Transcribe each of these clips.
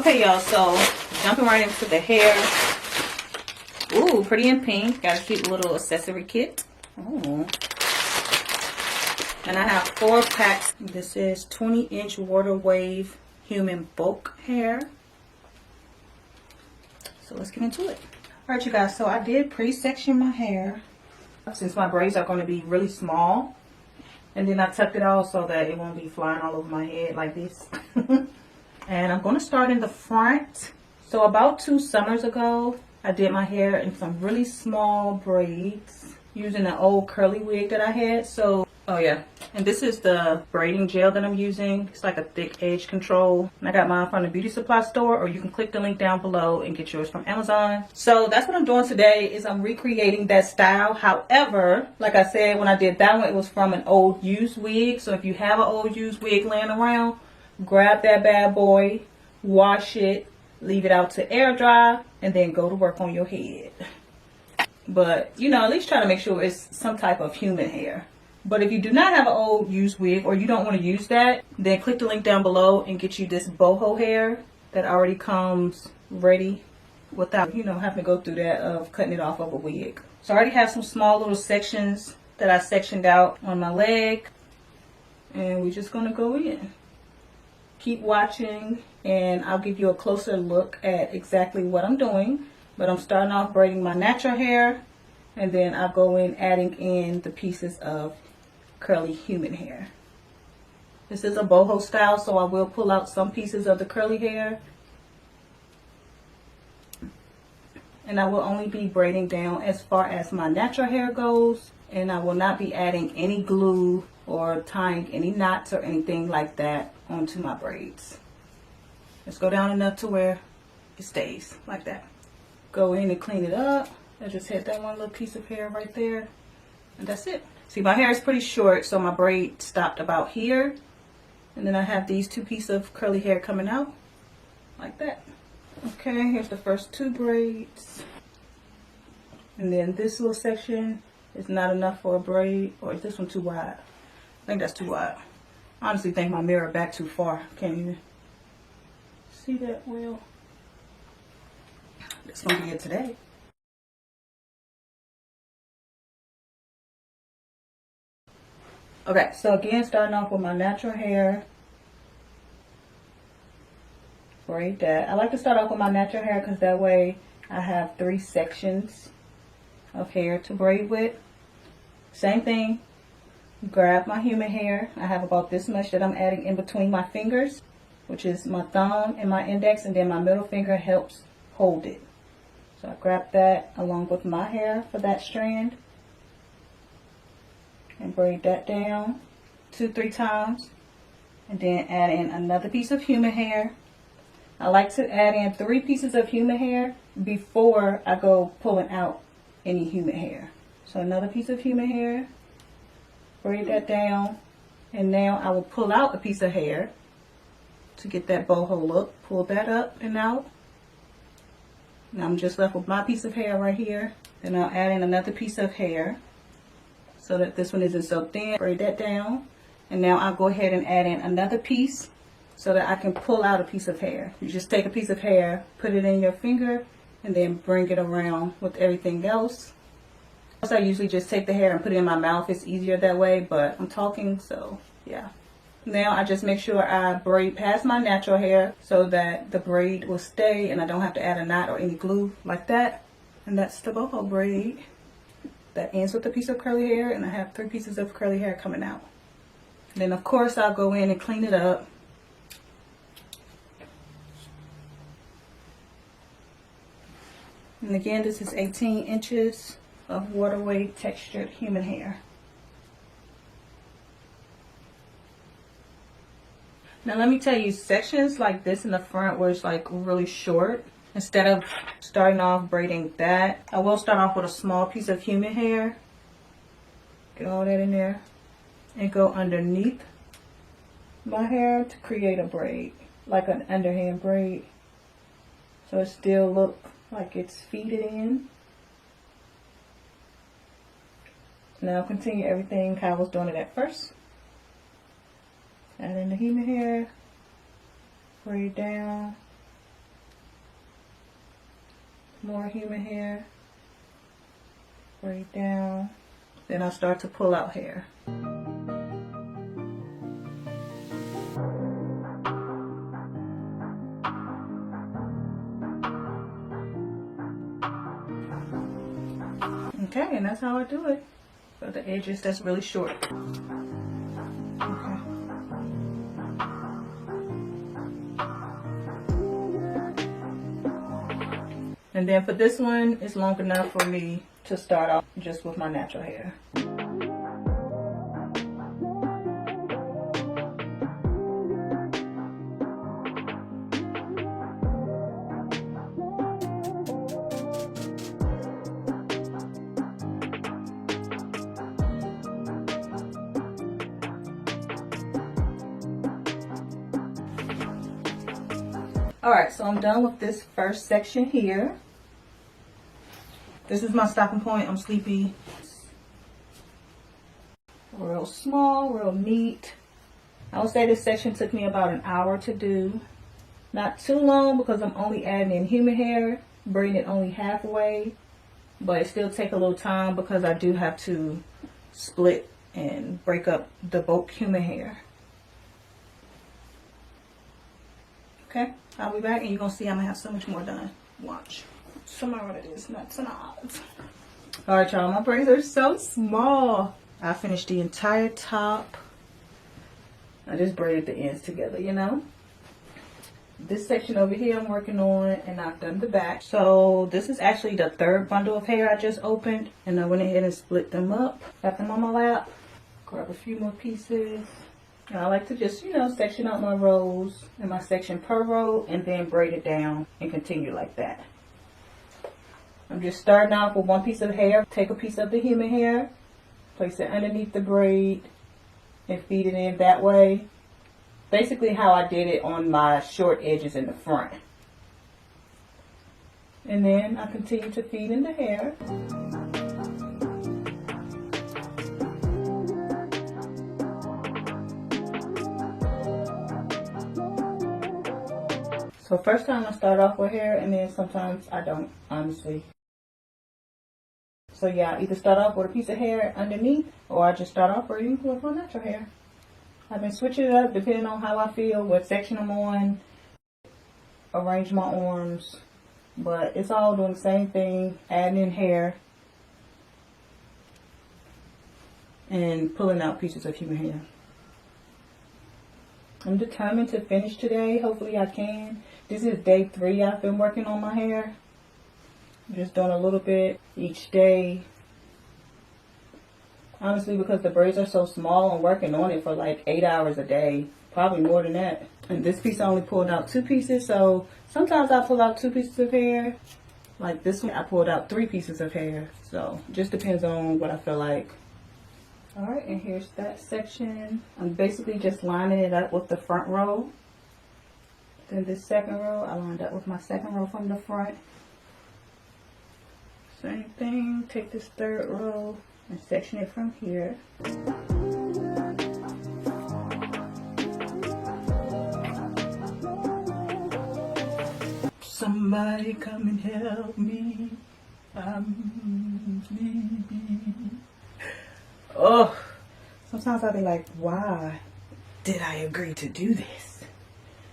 Okay, y'all, so jumping right into the hair. Ooh, pretty in pink. Got a cute little accessory kit. Ooh. And I have 4 packs. This is 20-inch water wave human bulk hair. So let's get into it. Alright, you guys, so I did pre-section my hair since my braids are going to be really small. And then I tucked it all so that it won't be flying all over my head like this. And I'm going to start in the front. So about 2 summers ago, I did my hair in some really small braids using an old curly wig that I had. So, oh yeah. And this is the braiding gel that I'm using. It's like a thick edge control. And I got mine from the beauty supply store, or you can click the link down below and get yours from Amazon. So that's what I'm doing today, is I'm recreating that style. However, like I said, when I did that one, it was from an old used wig. So if you have an old used wig laying around, grab that bad boy, wash it, leave it out to air dry, and then go to work on your head. But, you know, at least try to make sure it's some type of human hair. But if you do not have an old used wig, or you don't want to use that, then click the link down below and get you this boho hair that already comes ready without, you know, having to go through that of cutting it off of a wig. So I already have some small little sections that I sectioned out on my leg. And we're just going to go in. Keep watching and I'll give you a closer look at exactly what I'm doing. But I'm starting off braiding my natural hair, and then I'll go in adding in the pieces of curly human hair. This is a boho style, so I will pull out some pieces of the curly hair. And I will only be braiding down as far as my natural hair goes, and I will not be adding any glue or tying any knots or anything like that onto my braids. Let's go down enough to where it stays like that. Go in and clean it up. I just had that one little piece of hair right there, and that's it. See, my hair is pretty short, so my braid stopped about here, and then I have these 2 pieces of curly hair coming out like that. Okay, here's the first 2 braids, and then this little section is not enough for a braid. Or is this one too wide? I think that's too wide. I honestly think my mirror back too far. Can't even see that well. That's gonna be it today. Okay, so again, starting off with my natural hair. Braid that. I like to start off with my natural hair because that way I have 3 sections of hair to braid with. Same thing. Grab my human hair. I have about this much that I'm adding in between my fingers, which is my thumb and my index, and then my middle finger helps hold it. So I grab that along with my hair for that strand and braid that down 2-3 times, and then add in another piece of human hair. I like to add in 3 pieces of human hair before I go pulling out any human hair. So another piece of human hair, braid that down, and now I will pull out a piece of hair to get that boho look. Pull that up and out. Now I'm just left with my piece of hair right here. Then I'll add in another piece of hair so that this one isn't so thin. Braid that down. And now I'll go ahead and add in another piece so that I can pull out a piece of hair. You just take a piece of hair, put it in your finger, and then bring it around with everything else. I usually just take the hair and put it in my mouth. It's easier that way, but I'm talking, so yeah. Now I just make sure I braid past my natural hair so that the braid will stay and I don't have to add a knot or any glue like that. And that's the boho braid. That ends with a piece of curly hair, and I have 3 pieces of curly hair coming out. Then of course I'll go in and clean it up. And again, this is 18 inches of water wave textured human hair. Now let me tell you, sections like this in the front where it's like really short, instead of starting off braiding that, I will start off with a small piece of human hair. Get all that in there and go underneath my hair to create a braid, like an underhand braid. So it still look like it's feeded in. Now continue everything how I was doing it at first. Add in the human hair, braid down, more human hair, braid down. Then I'll start to pull out hair. Okay, and that's how I do it. For the edges that's really short. Okay. And then for this one, it's long enough for me to start off just with my natural hair. Alright, so I'm done with this first section here. This is my stopping point. I'm sleepy. Real small, real neat. I would say this section took me about an hour to do. Not too long because I'm only adding in human hair, braiding it only halfway. But it still take a little time because I do have to split and break up the bulk human hair. Okay, I'll be back and you're gonna see I'm gonna have so much more done. Watch. Tomorrow what it is, not tonight. Alright y'all, my braids are so small. I finished the entire top. I just braided the ends together, you know. This section over here I'm working on, and I've done the back. So this is actually the third bundle of hair I just opened, and I went ahead and split them up. Got them on my lap. Grab a few more pieces. And I like to just, you know, section out my rows and my section per row and then braid it down and continue like that. I'm just starting off with one piece of hair. Take a piece of the human hair, place it underneath the braid and feed it in that way. Basically how I did it on my short edges in the front. And then I continue to feed in the hair. So first time I start off with hair, and then sometimes I don't, honestly. So yeah, I either start off with a piece of hair underneath, or I just start off braiding with my natural hair. I've been switching it up depending on how I feel, what section I'm on, arrange my arms. But it's all doing the same thing, adding in hair and pulling out pieces of human hair. I'm determined to finish today. Hopefully I can. This is day 3 I've been working on my hair. Just doing a little bit each day. Honestly, because the braids are so small, I'm working on it for like 8 hours a day. Probably more than that. And this piece I only pulled out 2 pieces. So sometimes I pull out 2 pieces of hair. Like this one, I pulled out 3 pieces of hair. So it just depends on what I feel like. Alright, and here's that section. I'm basically just lining it up with the front row. Then this second row, I lined up with my second row from the front. Same thing, take this third row and section it from here. Somebody come and help me. I'm sleepy. Oh, sometimes I'll be like, why did I agree to do this?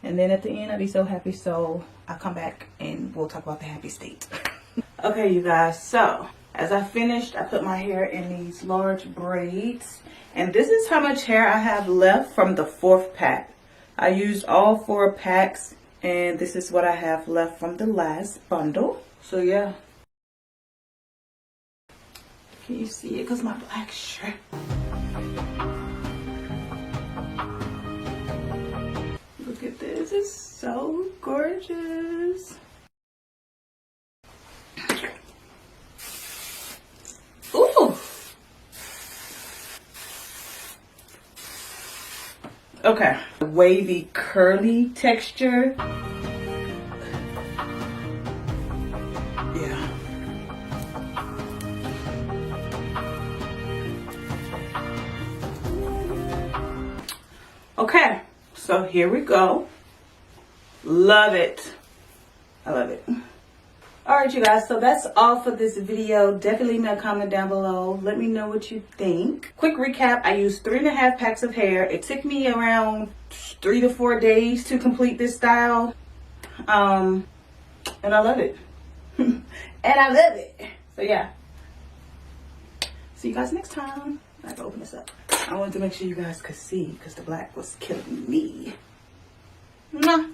And then at the end, I'll be so happy. So I'll come back and we'll talk about the happy state. Okay, you guys. So as I finished, I put my hair in these large braids. And this is how much hair I have left from the 4th pack. I used all 4 packs. And this is what I have left from the last bundle. So yeah. Can you see it? Because my black shirt. Look at this. It's so gorgeous. Ooh. Okay. Wavy, curly texture. Yeah. Okay, so here we go. Love it. I love it. Alright you guys, so that's all for this video. Definitely leave me a comment down below. Let me know what you think. Quick recap, I used 3.5 packs of hair. It took me around 3 to 4 days to complete this style. And I love it. And I love it. So yeah. See you guys next time. I have to open this up. I wanted to make sure you guys could see because the black was killing me. Mwah.